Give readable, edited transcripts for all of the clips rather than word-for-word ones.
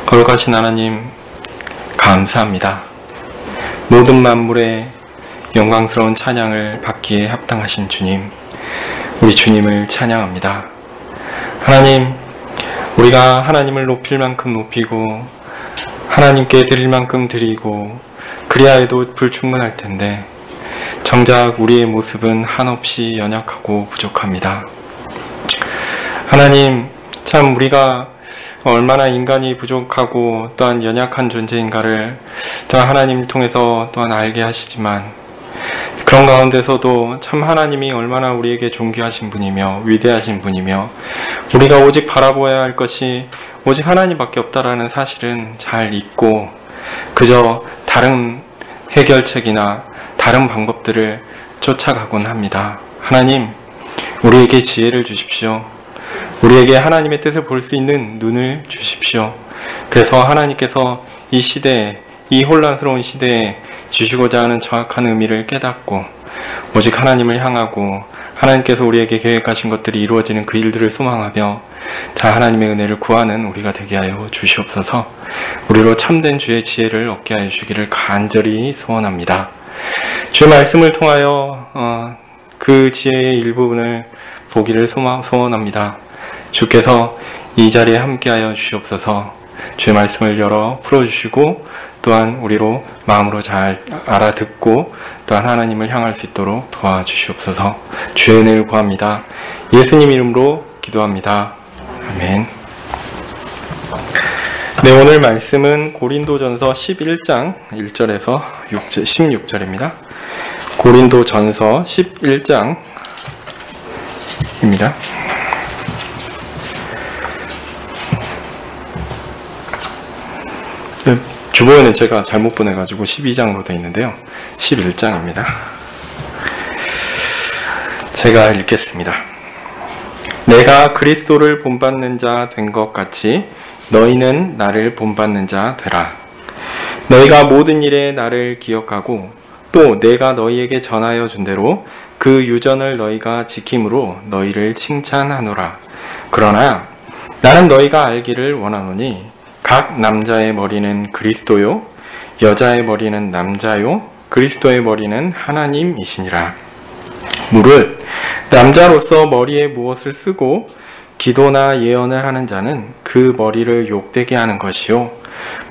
거룩하신 하나님, 감사합니다. 모든 만물의 영광스러운 찬양을 받기에 합당하신 주님, 우리 주님을 찬양합니다. 하나님, 우리가 하나님을 높일 만큼 높이고 하나님께 드릴 만큼 드리고 그리야 해도 불충분할 텐데 정작 우리의 모습은 한없이 연약하고 부족합니다. 하나님, 참 우리가 얼마나 인간이 부족하고 또한 연약한 존재인가를 또한 하나님을 통해서 또한 알게 하시지만, 그런 가운데서도 참 하나님이 얼마나 우리에게 존귀하신 분이며 위대하신 분이며 우리가 오직 바라보아야 할 것이 오직 하나님밖에 없다라는 사실은 잘 잊고 그저 다른 해결책이나 다른 방법들을 쫓아가곤 합니다. 하나님, 우리에게 지혜를 주십시오. 우리에게 하나님의 뜻을 볼 수 있는 눈을 주십시오. 그래서 하나님께서 이 시대에, 이 혼란스러운 시대에 주시고자 하는 정확한 의미를 깨닫고 오직 하나님을 향하고 하나님께서 우리에게 계획하신 것들이 이루어지는 그 일들을 소망하며 자 하나님의 은혜를 구하는 우리가 되게 하여 주시옵소서. 우리로 참된 주의 지혜를 얻게 하여 주기를 간절히 소원합니다. 주의 말씀을 통하여 그 지혜의 일부분을 보기를 소원합니다. 주께서 이 자리에 함께하여 주시옵소서. 주의 말씀을 열어 풀어주시고 또한 우리로 마음으로 잘 알아듣고 또한 하나님을 향할 수 있도록 도와주시옵소서. 주의 은혜를 구합니다. 예수님 이름으로 기도합니다. 아멘. 네, 오늘 말씀은 고린도전서 11장 1절에서 16절입니다. 고린도전서 11장입니다. 주보에는 제가 잘못 보내가지고 12장으로 되어 있는데요. 11장입니다. 제가 읽겠습니다. 내가 그리스도를 본받는 자 된 것 같이 너희는 나를 본받는 자 되라. 너희가 모든 일에 나를 기억하고 또 내가 너희에게 전하여 준 대로 그 유전을 너희가 지킴으로 너희를 칭찬하노라. 그러나 나는 너희가 알기를 원하노니 각 남자의 머리는 그리스도요 여자의 머리는 남자요 그리스도의 머리는 하나님이시니라. 무릇 남자로서 머리에 무엇을 쓰고 기도나 예언을 하는 자는 그 머리를 욕되게 하는 것이요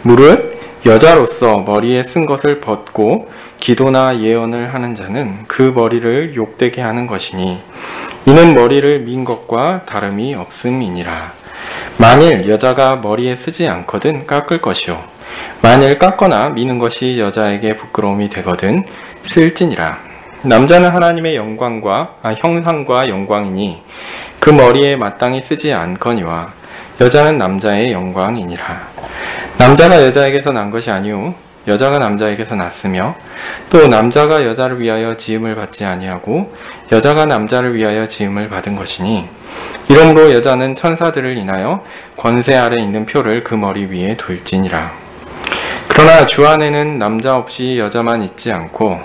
무릇 여자로서 머리에 쓴 것을 벗고 기도나 예언을 하는 자는 그 머리를 욕되게 하는 것이니 이는 머리를 민 것과 다름이 없음이니라. 만일 여자가 머리에 쓰지 않거든 깎을 것이요 만일 깎거나 미는 것이 여자에게 부끄러움이 되거든 쓸지니라. 남자는 하나님의 형상과 영광이니 그 머리에 마땅히 쓰지 않거니와 여자는 남자의 영광이니라. 남자가 여자에게서 난 것이 아니오 여자가 남자에게서 났으며 또 남자가 여자를 위하여 지음을 받지 아니하고 여자가 남자를 위하여 지음을 받은 것이니 이러므로 여자는 천사들을 인하여 권세 아래 있는 표를 그 머리 위에 둘지니라. 그러나 주 안에는 남자 없이 여자만 있지 않고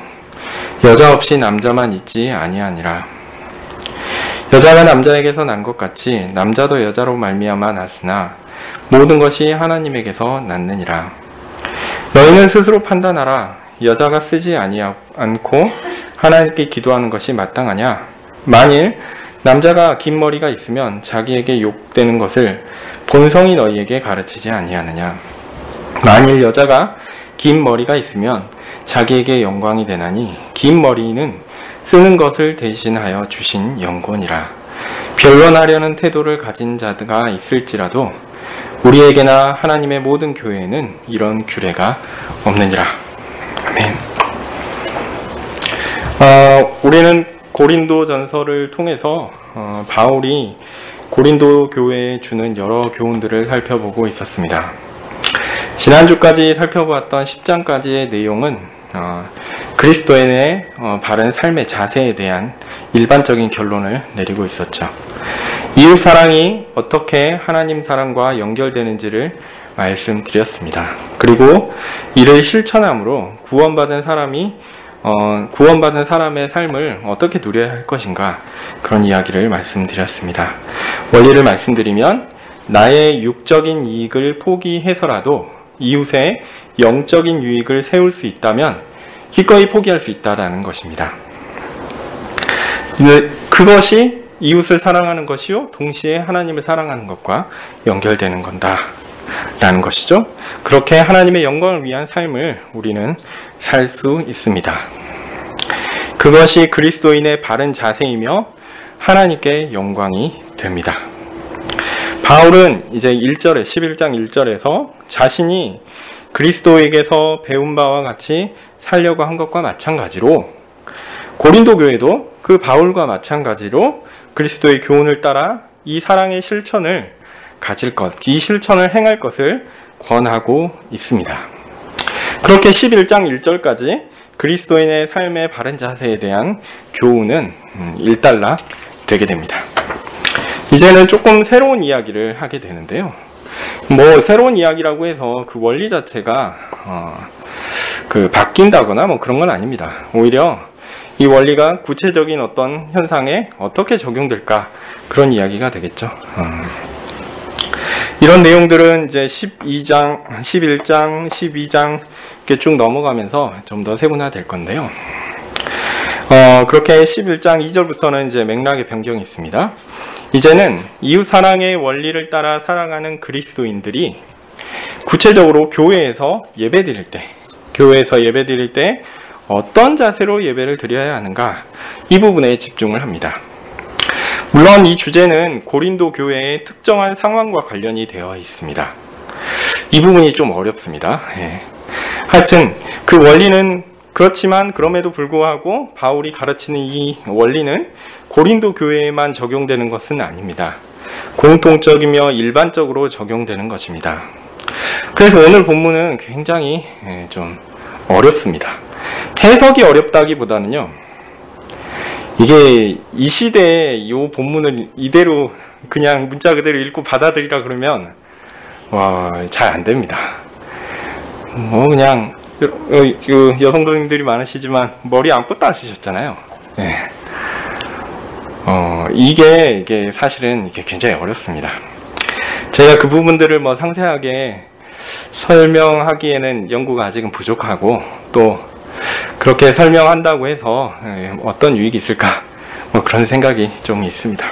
여자 없이 남자만 있지 아니하니라. 여자가 남자에게서 난 것 같이 남자도 여자로 말미암아 났으나 모든 것이 하나님에게서 났느니라. 너희는 스스로 판단하라. 여자가 쓰지 않고 하나님께 기도하는 것이 마땅하냐? 만일 남자가 긴 머리가 있으면 자기에게 욕되는 것을 본성이 너희에게 가르치지 아니하느냐? 만일 여자가 긴 머리가 있으면 자기에게 영광이 되나니 긴 머리는 쓰는 것을 대신하여 주신 영권이라. 변론하려는 태도를 가진 자가 있을지라도 우리에게나 하나님의 모든 교회에는 이런 규례가 없느니라. 아멘. 우리는 고린도전서를 통해서 바울이 고린도 교회에 주는 여러 교훈들을 살펴보고 있었습니다. 지난주까지 살펴보았던 10장까지의 내용은 그리스도인의 바른 삶의 자세에 대한 일반적인 결론을 내리고 있었죠. 이웃 사랑이 어떻게 하나님 사랑과 연결되는지를 말씀드렸습니다. 그리고 이를 실천함으로 구원받은 사람의 삶을 어떻게 누려야 할 것인가 그런 이야기를 말씀드렸습니다. 원리를 말씀드리면 나의 육적인 이익을 포기해서라도 이웃의 영적인 유익을 세울 수 있다면 기꺼이 포기할 수 있다라는 것입니다. 그것이 이웃을 사랑하는 것이요 동시에 하나님을 사랑하는 것과 연결되는 건다라는 것이죠. 그렇게 하나님의 영광을 위한 삶을 우리는 살 수 있습니다. 그것이 그리스도인의 바른 자세이며 하나님께 영광이 됩니다. 바울은 이제 1절에 11장 1절에서 자신이 그리스도에게서 배운 바와 같이 살려고 한 것과 마찬가지로 고린도 교회도 그 바울과 마찬가지로 그리스도의 교훈을 따라 이 사랑의 실천을 가질 것, 이 실천을 행할 것을 권하고 있습니다. 그렇게 11장 1절까지 그리스도인의 삶의 바른 자세에 대한 교훈은 일단락 되게 됩니다. 이제는 조금 새로운 이야기를 하게 되는데요. 뭐 새로운 이야기라고 해서 그 원리 자체가 바뀐다거나 뭐 그런 건 아닙니다. 오히려 이 원리가 구체적인 어떤 현상에 어떻게 적용될까 그런 이야기가 되겠죠. 이런 내용들은 이제 12장, 11장, 12장 이렇게 쭉 넘어가면서 좀 더 세분화될 건데요. 그렇게 11장 2절부터는 이제 맥락의 변경이 있습니다. 이제는 이웃 사랑의 원리를 따라 살아가는 그리스도인들이 구체적으로 교회에서 예배드릴 때 어떤 자세로 예배를 드려야 하는가 이 부분에 집중을 합니다. 물론 이 주제는 고린도 교회의 특정한 상황과 관련이 되어 있습니다. 이 부분이 좀 어렵습니다. 하여튼 그 원리는 그렇지만 그럼에도 불구하고 바울이 가르치는 이 원리는 고린도 교회에만 적용되는 것은 아닙니다. 공통적이며 일반적으로 적용되는 것입니다. 그래서 오늘 본문은 굉장히 좀 어렵습니다. 해석이 어렵다기보다는요, 이게 이 시대에 이 본문을 이대로 그냥 문자 그대로 읽고 받아들이라 그러면 잘 안 됩니다. 뭐 그냥 여성분들이 많으시지만 머리 아무것도 안 쓰셨잖아요. 네. 이게 사실은 이게 굉장히 어렵습니다. 제가 그 부분들을 뭐 상세하게 설명하기에는 연구가 아직은 부족하고 또 그렇게 설명한다고 해서 어떤 유익이 있을까 뭐 그런 생각이 좀 있습니다.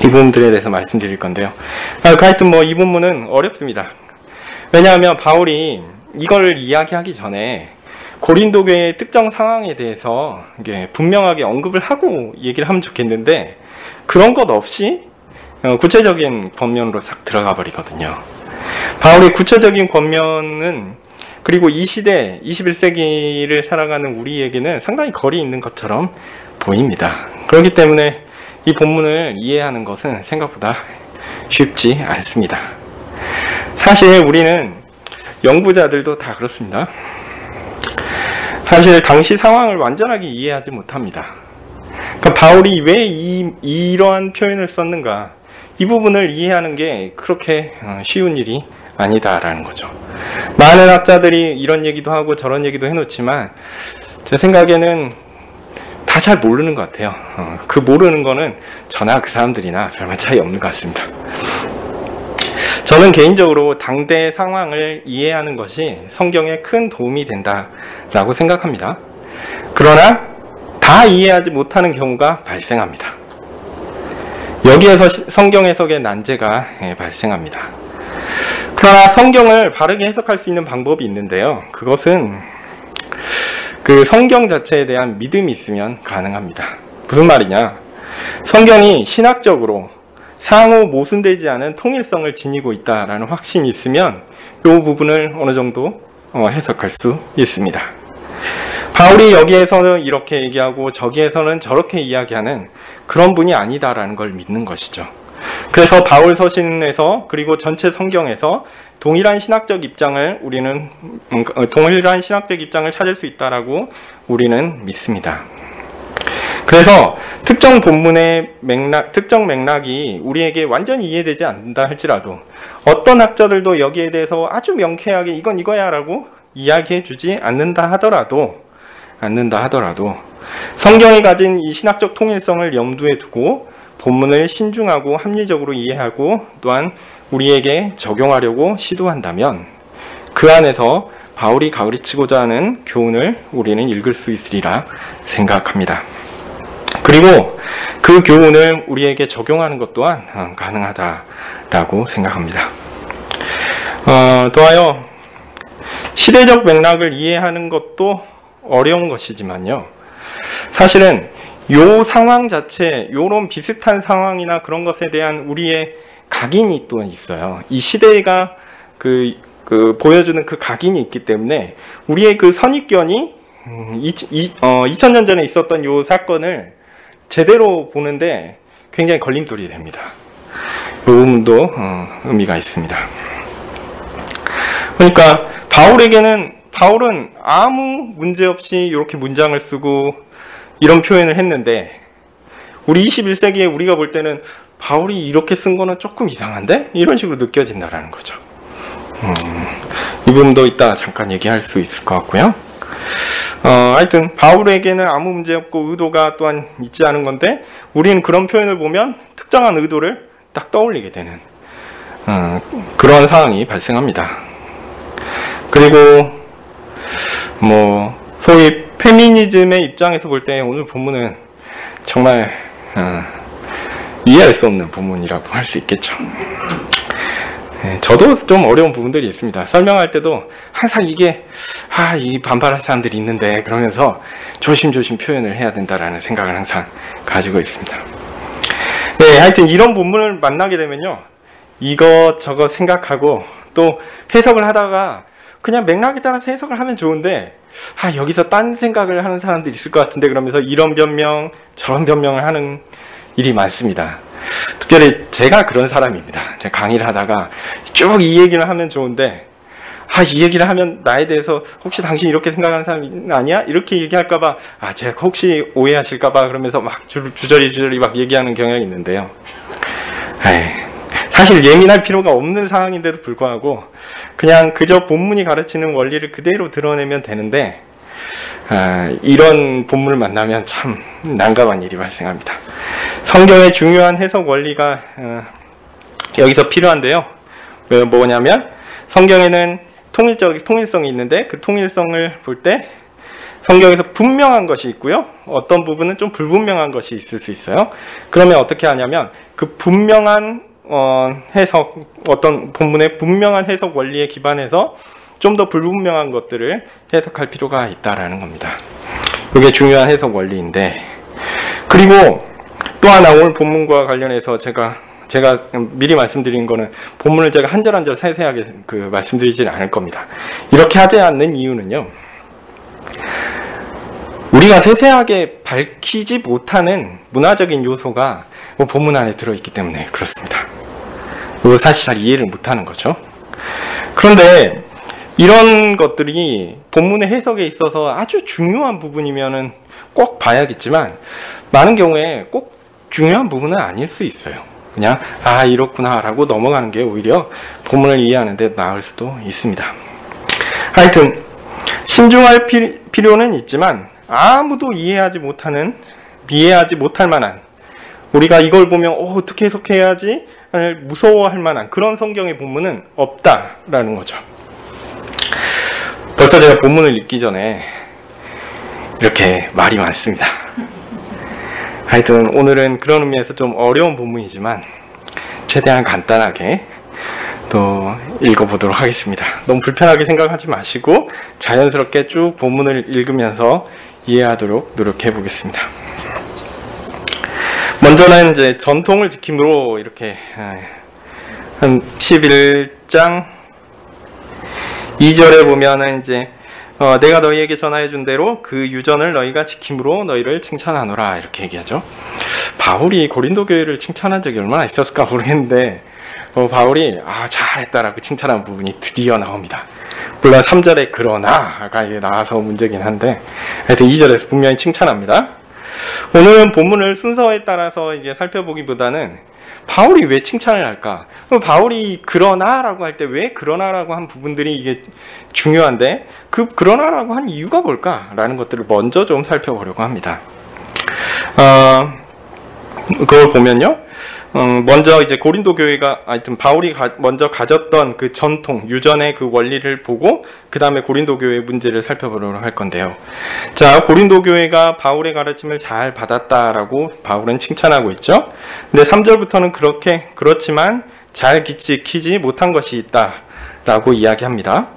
이 부분들에 대해서 말씀드릴 건데요. 하여튼 뭐 이 부분은 어렵습니다. 왜냐하면 바울이 이걸 이야기하기 전에 고린도 교회의 특정 상황에 대해서 이게 분명하게 언급을 하고 얘기를 하면 좋겠는데 그런 것 없이 구체적인 권면으로 싹 들어가 버리거든요. 바울의 구체적인 권면은 그리고 이 시대 21세기를 살아가는 우리에게는 상당히 거리 있는 것처럼 보입니다. 그렇기 때문에 이 본문을 이해하는 것은 생각보다 쉽지 않습니다. 사실 우리는 연구자들도 다 그렇습니다. 사실 당시 상황을 완전하게 이해하지 못합니다. 그러니까 바울이 왜 이러한 표현을 썼는가 이 부분을 이해하는 게 그렇게 쉬운 일이 아니다라는 거죠. 많은 학자들이 이런 얘기도 하고 저런 얘기도 해놓지만 제 생각에는 다 잘 모르는 것 같아요. 그 모르는 거는 저나 그 사람들이나 별반 차이 없는 것 같습니다. 저는 개인적으로 당대 상황을 이해하는 것이 성경에 큰 도움이 된다라고 생각합니다. 그러나 다 이해하지 못하는 경우가 발생합니다. 여기에서 성경 해석의 난제가 발생합니다. 그러나 성경을 바르게 해석할 수 있는 방법이 있는데요. 그것은 그 성경 자체에 대한 믿음이 있으면 가능합니다. 무슨 말이냐? 성경이 신학적으로 상호 모순되지 않은 통일성을 지니고 있다라는 확신이 있으면 이 부분을 어느 정도 해석할 수 있습니다. 바울이 여기에서는 이렇게 얘기하고 저기에서는 저렇게 이야기하는 그런 분이 아니다라는 걸 믿는 것이죠. 그래서 바울 서신에서 그리고 전체 성경에서 동일한 신학적 입장을 찾을 수 있다라고 우리는 믿습니다. 그래서 특정 본문의 특정 맥락이 우리에게 완전히 이해되지 않는다 할지라도 어떤 학자들도 여기에 대해서 아주 명쾌하게 이건 이거야 라고 이야기해 주지 않는다 하더라도 성경이 가진 이 신학적 통일성을 염두에 두고 본문을 신중하고 합리적으로 이해하고 또한 우리에게 적용하려고 시도한다면 그 안에서 바울이 가르치고자 하는 교훈을 우리는 읽을 수 있으리라 생각합니다. 그리고 그 교훈을 우리에게 적용하는 것 또한 가능하다라고 생각합니다. 더하여 시대적 맥락을 이해하는 것도 어려운 것이지만요. 사실은 요 상황 자체, 요런 비슷한 상황이나 그런 것에 대한 우리의 각인이 또 있어요. 이 시대가 보여주는 그 각인이 있기 때문에 우리의 그 선입견이 2000년 전에 있었던 요 사건을 제대로 보는데 굉장히 걸림돌이 됩니다. 이 부분도 의미가 있습니다. 그러니까 바울은 아무 문제 없이 이렇게 문장을 쓰고 이런 표현을 했는데 우리 21세기에 우리가 볼 때는 바울이 이렇게 쓴 거는 조금 이상한데? 이런 식으로 느껴진다라는 거죠. 이 부분도 이따 잠깐 얘기할 수 있을 것 같고요. 하여튼 바울에게는 아무 문제 없고 의도가 또한 있지 않은 건데 우리는 그런 표현을 보면 특정한 의도를 딱 떠올리게 되는 그런 상황이 발생합니다. 그리고 소위 페미니즘의 입장에서 볼 때 오늘 본문은 정말 이해할 수 없는 본문이라고 할 수 있겠죠. 저도 좀 어려운 부분들이 있습니다. 설명할 때도 항상 이게 이 반발할 사람들이 있는데 그러면서 조심조심 표현을 해야 된다라는 생각을 항상 가지고 있습니다. 네, 하여튼 이런 본문을 만나게 되면요, 이것저것 생각하고 또 해석을 하다가 그냥 맥락에 따라서 해석을 하면 좋은데 여기서 딴 생각을 하는 사람들이 있을 것 같은데 그러면서 이런 변명 저런 변명을 하는 일이 많습니다. 특별히 제가 그런 사람입니다. 제가 강의를 하다가 쭉 이 얘기를 하면 좋은데 이 얘기를 하면 나에 대해서 혹시 당신 이렇게 생각하는 사람 아니야? 이렇게 얘기할까봐 제가 혹시 오해하실까봐 그러면서 막 주저리 막 얘기하는 경향이 있는데요. 사실 예민할 필요가 없는 상황인데도 불구하고 그냥 그저 본문이 가르치는 원리를 그대로 드러내면 되는데 이런 본문을 만나면 참 난감한 일이 발생합니다. 성경의 중요한 해석 원리가 여기서 필요한데요. 뭐냐면 성경에는 통일성이 있는데 그 통일성을 볼 때 성경에서 분명한 것이 있고요. 어떤 부분은 좀 불분명한 것이 있을 수 있어요. 그러면 어떻게 하냐면 그 분명한 해석, 어떤 본문의 분명한 해석 원리에 기반해서 좀 더 불분명한 것들을 해석할 필요가 있다라는 겁니다. 이게 중요한 해석 원리인데, 그리고 또 하나 오늘 본문과 관련해서 제가 미리 말씀드린 거는 본문을 제가 한 절 한 절 세세하게 말씀드리지는 않을 겁니다. 이렇게 하지 않는 이유는요, 우리가 세세하게 밝히지 못하는 문화적인 요소가 본문 안에 들어있기 때문에 그렇습니다. 이거 사실 잘 이해를 못하는 거죠. 그런데 이런 것들이 본문의 해석에 있어서 아주 중요한 부분이면은 꼭 봐야겠지만 많은 경우에 꼭 중요한 부분은 아닐 수 있어요. 그냥 이렇구나 라고 넘어가는 게 오히려 본문을 이해하는 데 나을 수도 있습니다. 하여튼 신중할 필요는 있지만 아무도 이해하지 못할 만한, 우리가 이걸 보면 어떻게 해석해야지 무서워할 만한 그런 성경의 본문은 없다라는 거죠. 벌써 제가 본문을 읽기 전에 이렇게 말이 많습니다. 하여튼 오늘은 그런 의미에서 좀 어려운 본문이지만 최대한 간단하게 또 읽어보도록 하겠습니다. 너무 불편하게 생각하지 마시고 자연스럽게 쭉 본문을 읽으면서 이해하도록 노력해 보겠습니다. 먼저는 이제 전통을 지킴으로 이렇게 한 11장 2절에 보면은 이제 내가 너희에게 전하여 준 대로 그 유전을 너희가 지킴으로 너희를 칭찬하노라 이렇게 얘기하죠. 바울이 고린도 교회를 칭찬한 적이 얼마나 있었을까 모르겠는데 바울이 잘했다라고 칭찬한 부분이 드디어 나옵니다. 물론 3절에 그러나가 나와서 문제긴 한데 하여튼 2절에서 분명히 칭찬합니다. 오늘은 본문을 순서에 따라서 이제 살펴보기보다는 바울이 왜 칭찬을 할까? 바울이 그러나라고 할 때 왜 그러나라고 한 부분들이 이게 중요한데 그 그러나라고 한 이유가 뭘까라는 것들을 먼저 좀 살펴보려고 합니다. 그걸 보면요, 먼저 이제 고린도 교회가 하여튼 바울이 먼저 가졌던 그 전통, 유전의 그 원리를 보고 그 다음에 고린도 교회의 문제를 살펴보도록 할 건데요. 자, 고린도 교회가 바울의 가르침을 잘 받았다라고 바울은 칭찬하고 있죠. 근데 3절부터는 그렇지만 잘 지키지 못한 것이 있다라고 이야기합니다.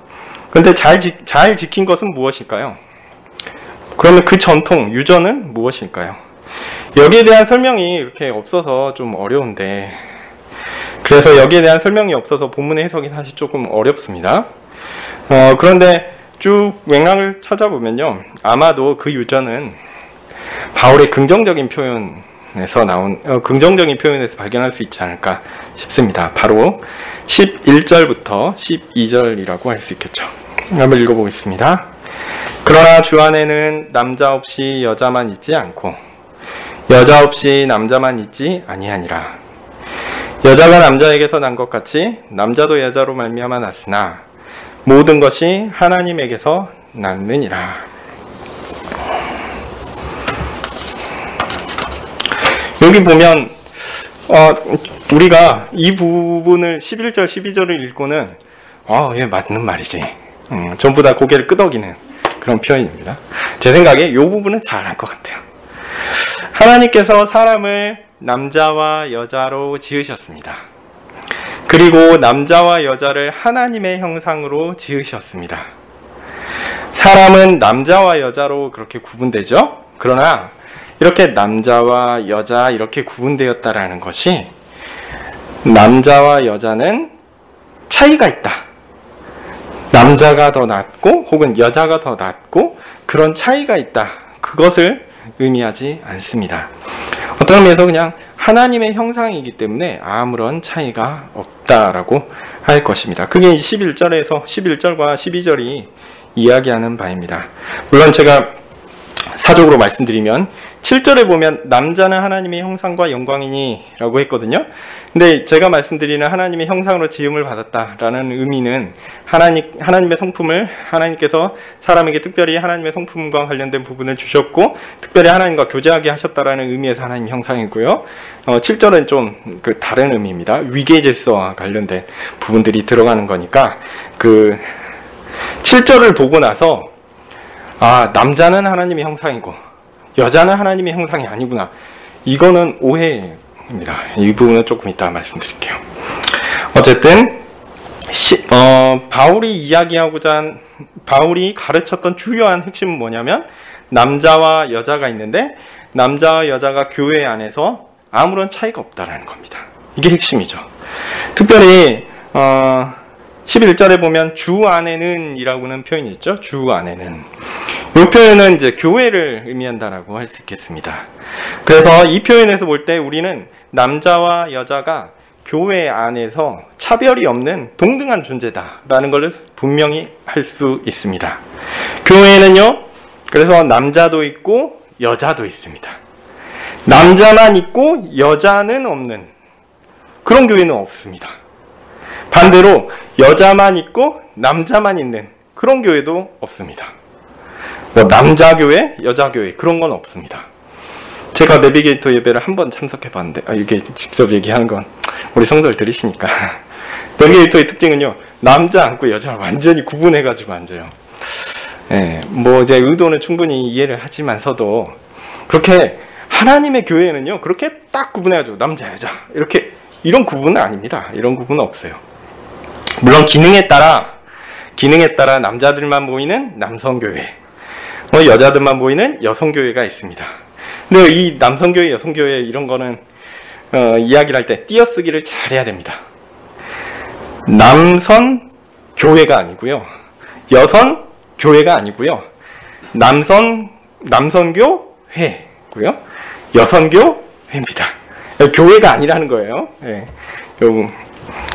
그런데 잘 지킨 것은 무엇일까요? 그러면 그 전통, 유전은 무엇일까요? 여기에 대한 설명이 이렇게 없어서 좀 어려운데, 그래서 여기에 대한 설명이 없어서 본문의 해석이 사실 조금 어렵습니다. 그런데 쭉 맥락을 찾아보면요, 아마도 그 유전은 바울의 긍정적인 표현에서 긍정적인 표현에서 발견할 수 있지 않을까 싶습니다. 바로 11절부터 12절이라고 할 수 있겠죠. 한번 읽어보겠습니다. 그러나 주 안에는 남자 없이 여자만 있지 않고 여자 없이 남자만 있지 아니하니라. 여자가 남자에게서 난 것 같이 남자도 여자로 말미암아 났으나 모든 것이 하나님에게서 났느니라. 여기 보면 우리가 이 부분을 11절, 12절을 읽고는 예, 맞는 말이지. 전부 다 고개를 끄덕이는 그런 표현입니다. 제 생각에 이 부분은 잘한 것 같아요. 하나님께서 사람을 남자와 여자로 지으셨습니다. 그리고 남자와 여자를 하나님의 형상으로 지으셨습니다. 사람은 남자와 여자로 그렇게 구분되죠? 그러나 이렇게 남자와 여자 이렇게 구분되었다라는 것이 남자와 여자는 차이가 있다. 남자가 더 낫고 혹은 여자가 더 낫고 그런 차이가 있다. 그것을 의미하지 않습니다. 어떤 의미에서 그냥 하나님의 형상이기 때문에 아무런 차이가 없다라고 할 것입니다. 그게 11절과 12절이 이야기하는 바입니다. 물론 제가 사적으로 말씀드리면 7절에 보면 남자는 하나님의 형상과 영광이니 라고 했거든요. 근데 제가 말씀드리는 하나님의 형상으로 지음을 받았다라는 의미는 하나님의 성품을 하나님께서 사람에게 특별히 하나님의 성품과 관련된 부분을 주셨고 특별히 하나님과 교제하게 하셨다라는 의미에서 하나님 형상이고요. 7절은 좀 그 다른 의미입니다. 위계 질서와 관련된 부분들이 들어가는 거니까 그 7절을 보고 나서 남자는 하나님의 형상이고 여자는 하나님의 형상이 아니구나. 이거는 오해입니다. 이 부분은 조금 이따 말씀드릴게요. 어쨌든 바울이 가르쳤던 주요한 핵심은 뭐냐면 남자와 여자가 있는데 남자와 여자가 교회 안에서 아무런 차이가 없다라는 겁니다. 이게 핵심이죠. 특별히 11절에 보면 주 안에는 이라고는 표현이 있죠. 주 안에는. 이 표현은 이제 교회를 의미한다라고 할 수 있겠습니다. 그래서 이 표현에서 볼 때 우리는 남자와 여자가 교회 안에서 차별이 없는 동등한 존재다라는 것을 분명히 할 수 있습니다. 교회에는요, 그래서 남자도 있고 여자도 있습니다. 남자만 있고 여자는 없는 그런 교회는 없습니다. 반대로 여자만 있고 남자만 있는 그런 교회도 없습니다. 남자 교회, 여자 교회 그런 건 없습니다. 제가 내비게이터 예배를 한번 참석해 봤는데 이게 직접 얘기하는 건 우리 성도들 들으시니까 내비게이터의 특징은요, 남자 앉고 여자 완전히 구분해 가지고 앉아요. 제 의도는 충분히 이해를 하지만서도 그렇게 하나님의 교회에는요 그렇게 딱 구분해 가지고 남자 여자 이런 구분은 아닙니다. 이런 구분은 없어요. 물론 기능에 따라 남자들만 모이는 남성교회, 여자들만 모이는 여성교회가 있습니다. 근데 이 남성교회, 여성교회 이런 거는 이야기를 할 때 띄어쓰기를 잘 해야 됩니다. 남선교회가 아니고요, 여선교회가 아니고요, 남선교회고요, 여선교회입니다. 교회가 아니라는 거예요.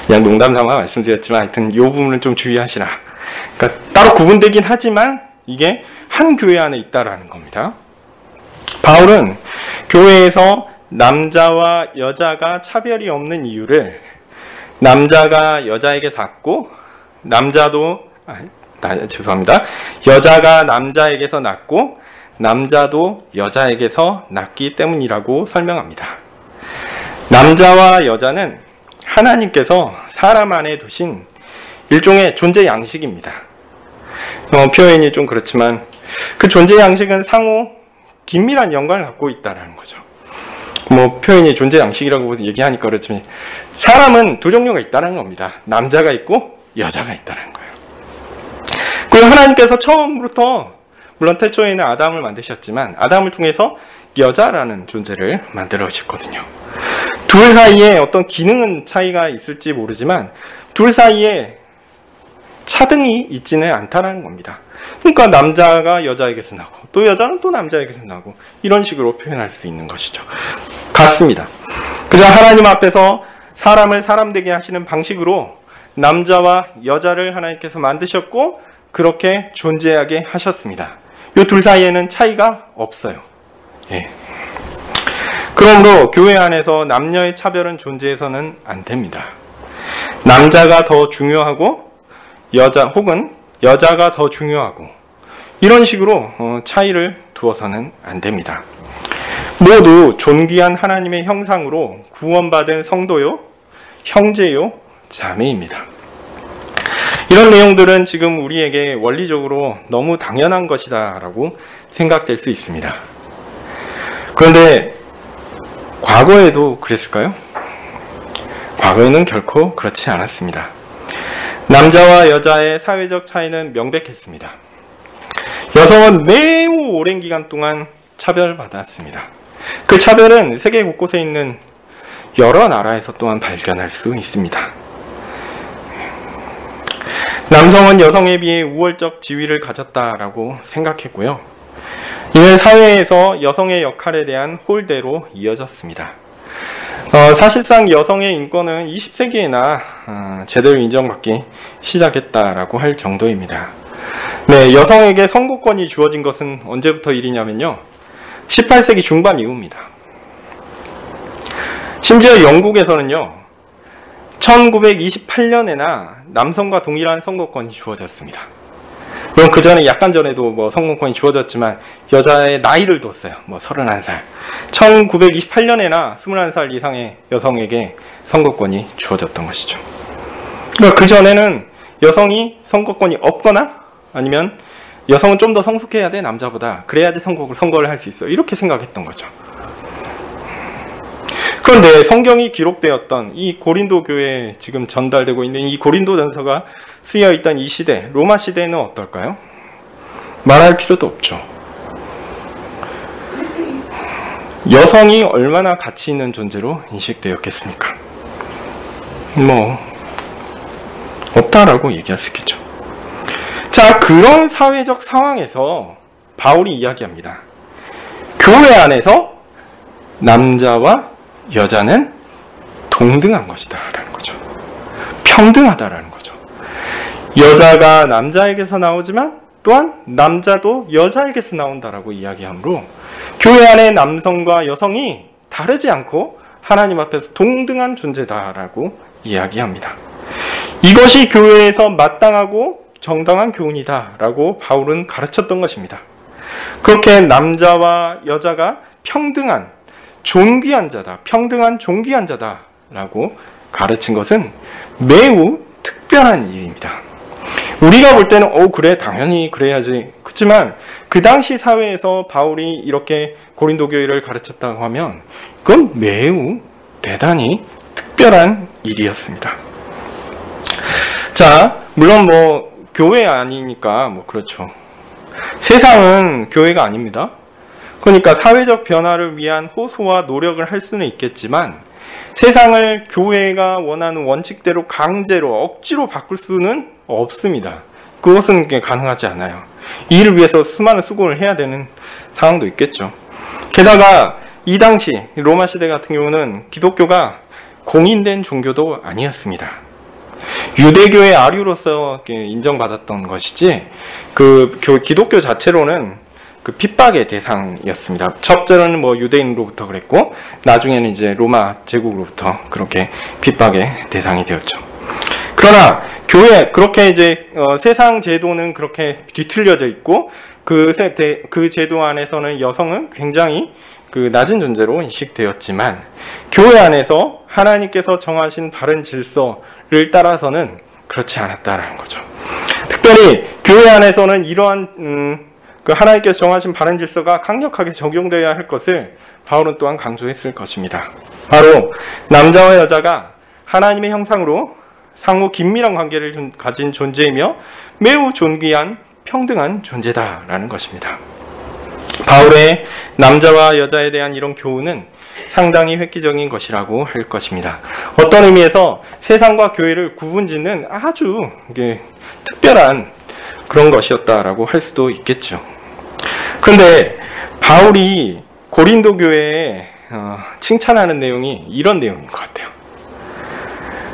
그냥 농담 삼아 말씀드렸지만 하여튼 이 부분을 좀 주의하시라. 그러니까 따로 구분되긴 하지만 이게 한 교회 안에 있다라는 겁니다. 바울은 교회에서 남자와 여자가 차별이 없는 이유를 남자가 여자에게 낳고 여자가 남자에게서 낳고 남자도 여자에게서 낳기 때문이라고 설명합니다. 남자와 여자는 하나님께서 사람 안에 두신 일종의 존재 양식입니다. 표현이 좀 그렇지만 그 존재 양식은 상호 긴밀한 연관을 갖고 있다는 거죠. 표현이 존재 양식이라고 얘기하니까 그렇지만 사람은 두 종류가 있다는 겁니다. 남자가 있고 여자가 있다는 거예요. 그리고 하나님께서 처음부터 물론 태초에는 아담을 만드셨지만 아담을 통해서 여자라는 존재를 만들어주셨거든요. 둘 사이에 어떤 기능은 차이가 있을지 모르지만 둘 사이에 차등이 있지는 않다는 겁니다. 그러니까 남자가 여자에게서 나고 또 여자는 또 남자에게서 나고 이런 식으로 표현할 수 있는 것이죠. 같습니다. 그저 하나님 앞에서 사람을 사람 되게 하시는 방식으로 남자와 여자를 하나님께서 만드셨고 그렇게 존재하게 하셨습니다. 이 둘 사이에는 차이가 없어요. 예. 그러므로 교회 안에서 남녀의 차별은 존재해서는 안 됩니다. 남자가 더 중요하고 여자 혹은 여자가 더 중요하고 이런 식으로 차이를 두어서는 안 됩니다. 모두 존귀한 하나님의 형상으로 구원받은 성도요, 형제요, 자매입니다. 이런 내용들은 지금 우리에게 원리적으로 너무 당연한 것이다 라고 생각될 수 있습니다. 그런데 과거에도 그랬을까요? 과거에는 결코 그렇지 않았습니다. 남자와 여자의 사회적 차이는 명백했습니다. 여성은 매우 오랜 기간 동안 차별받았습니다. 그 차별은 세계 곳곳에 있는 여러 나라에서 또한 발견할 수 있습니다. 남성은 여성에 비해 우월적 지위를 가졌다라고 생각했고요. 이는 사회에서 여성의 역할에 대한 홀대로 이어졌습니다. 사실상 여성의 인권은 20세기에나 제대로 인정받기 시작했다라고 할 정도입니다. 네, 여성에게 선거권이 주어진 것은 언제부터 일이냐면요. 18세기 중반 이후입니다. 심지어 영국에서는요. 1928년에나 남성과 동일한 선거권이 주어졌습니다. 물론 그 전에 약간 전에도 선거권이 주어졌지만 여자의 나이를 뒀어요. 31살. 1928년에나 21살 이상의 여성에게 선거권이 주어졌던 것이죠. 그러니까 그 전에는 여성이 선거권이 없거나 아니면 여성은 좀 더 성숙해야 돼 남자보다. 그래야지 선거를 할 수 있어. 이렇게 생각했던 거죠. 그런데 성경이 기록되었던 이 고린도 교회에 지금 전달되고 있는 이 고린도전서가 쓰여 있던 이 시대, 로마 시대는 어떨까요? 말할 필요도 없죠. 여성이 얼마나 가치 있는 존재로 인식되었겠습니까? 없다라고 얘기할 수 있겠죠. 자, 그런 사회적 상황에서 바울이 이야기합니다. 교회 안에서 남자와 여자는 동등한 것이다 라는 거죠. 평등하다라는 거죠. 여자가 남자에게서 나오지만 또한 남자도 여자에게서 나온다라고 이야기하므로 교회 안에 남성과 여성이 다르지 않고 하나님 앞에서 동등한 존재다라고 이야기합니다. 이것이 교회에서 마땅하고 정당한 교훈이다라고 바울은 가르쳤던 것입니다. 그렇게 남자와 여자가 평등한 존귀한 자다, 평등한 존귀한 자다라고 가르친 것은 매우 특별한 일입니다. 우리가 볼 때는 그래 당연히 그래야지. 그렇지만 그 당시 사회에서 바울이 이렇게 고린도 교회를 가르쳤다고 하면 그건 매우 대단히 특별한 일이었습니다. 자, 물론 교회 아니니까 그렇죠. 세상은 교회가 아닙니다. 그러니까 사회적 변화를 위한 호소와 노력을 할 수는 있겠지만 세상을 교회가 원하는 원칙대로 강제로 억지로 바꿀 수는 없습니다. 그것은 가능하지 않아요. 이를 위해서 수많은 수고를 해야 되는 상황도 있겠죠. 게다가 이 당시 로마 시대 같은 경우는 기독교가 공인된 종교도 아니었습니다. 유대교의 아류로서 인정받았던 것이지 기독교 자체로는 핍박의 대상이었습니다. 첫째는 유대인으로부터 그랬고 나중에는 이제 로마 제국으로부터 그렇게 핍박의 대상이 되었죠. 그러나 교회 그렇게 이제 세상 제도는 그렇게 뒤틀려져 있고 그 제도 안에서는 여성은 굉장히 그 낮은 존재로 인식되었지만 교회 안에서 하나님께서 정하신 바른 질서를 따라서는 그렇지 않았다라는 거죠. 특별히 교회 안에서는 이러한 그 하나님께서 정하신 바른 질서가 강력하게 적용되어야 할 것을 바울은 또한 강조했을 것입니다. 바로 남자와 여자가 하나님의 형상으로 상호 긴밀한 관계를 가진 존재이며 매우 존귀한 평등한 존재다라는 것입니다. 바울의 남자와 여자에 대한 이런 교훈은 상당히 획기적인 것이라고 할 것입니다. 어떤 의미에서 세상과 교회를 구분짓는 아주 특별한 그런 것이었다라고 할 수도 있겠죠. 그런데 바울이 고린도 교회에 칭찬하는 내용이 이런 내용인 것 같아요.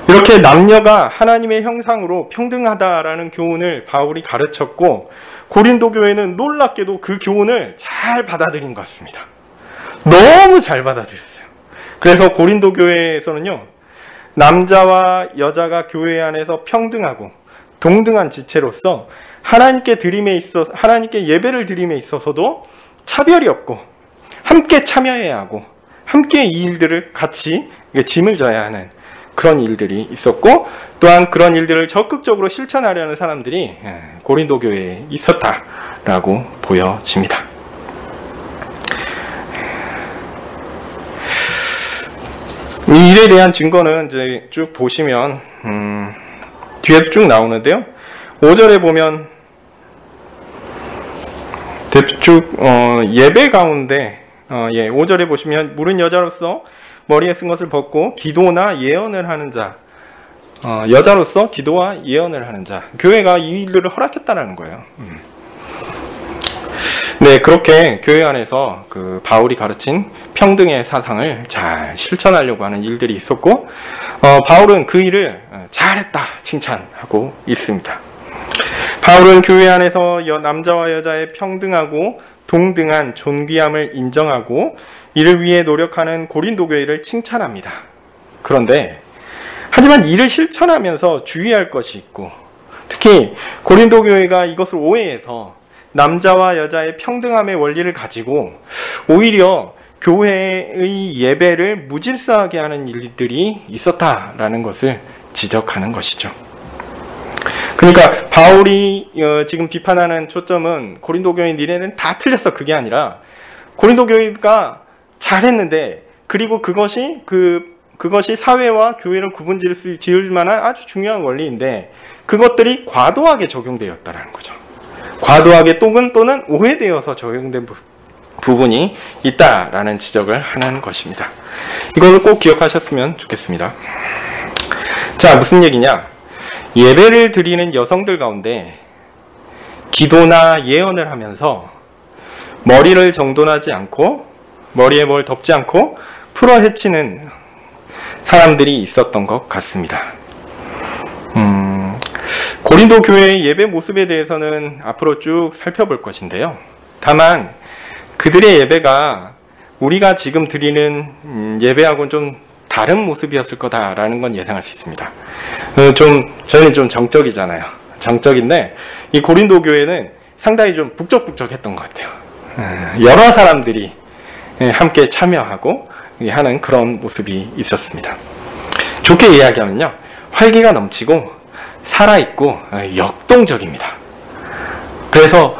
이렇게 남녀가 하나님의 형상으로 평등하다라는 교훈을 바울이 가르쳤고 고린도 교회는 놀랍게도 그 교훈을 잘 받아들인 것 같습니다. 너무 잘 받아들였어요. 그래서 고린도 교회에서는요, 남자와 여자가 교회 안에서 평등하고 동등한 지체로서 하나님께 예배를 드림에 있어서도 차별이 없고 함께 참여해야 하고 함께 이 일들을 같이 짐을 져야 하는 그런 일들이 있었고, 또한 그런 일들을 적극적으로 실천하려는 사람들이 고린도 교회에 있었다라고 보여집니다. 이 일에 대한 증거는 이제 쭉 보시면 뒤에 쭉 나오는데요. 5절에 보면 쭉 예배 가운데 5절에 보시면 물은 여자로서 머리에 쓴 것을 벗고 기도나 예언을 하는 자, 여자로서 기도와 예언을 하는 자, 교회가 이 일들을 허락했다라는 거예요. 네, 그렇게 교회 안에서 그 바울이 가르친 평등의 사상을 잘 실천하려고 하는 일들이 있었고, 바울은 그 일을 잘했다 칭찬하고 있습니다. 바울은 교회 안에서 남자와 여자의 평등하고 동등한 존귀함을 인정하고 이를 위해 노력하는 고린도 교회를 칭찬합니다. 그런데 하지만 이를 실천하면서 주의할 것이 있고, 특히 고린도 교회가 이것을 오해해서 남자와 여자의 평등함의 원리를 가지고 오히려 교회의 예배를 무질서하게 하는 일들이 있었다라는 것을 지적하는 것이죠. 그러니까 바울이 지금 비판하는 초점은 고린도 교회 니네는 다 틀렸어, 그게 아니라 고린도 교회가 잘했는데, 그리고 그것이 사회와 교회를 지을 만한 아주 중요한 원리인데 그것들이 과도하게 적용되었다는 거죠. 과도하게 또는 오해되어서 적용된 부분이 있다라는 지적을 하는 것입니다. 이걸 꼭 기억하셨으면 좋겠습니다. 자, 무슨 얘기냐? 예배를 드리는 여성들 가운데 기도나 예언을 하면서 머리를 정돈하지 않고 머리에 뭘 덮지 않고 풀어 헤치는 사람들이 있었던 것 같습니다. 고린도 교회의 예배 모습에 대해서는 앞으로 쭉 살펴볼 것인데요. 다만 그들의 예배가 우리가 지금 드리는 예배하고는 좀 다른 모습이었을 거다라는 건 예상할 수 있습니다. 저희는 좀 정적이잖아요. 정적인데 이 고린도 교회는 상당히 좀 북적북적했던 것 같아요. 여러 사람들이 함께 참여하고 하는 그런 모습이 있었습니다. 좋게 이야기하면요, 활기가 넘치고 살아있고 역동적입니다. 그래서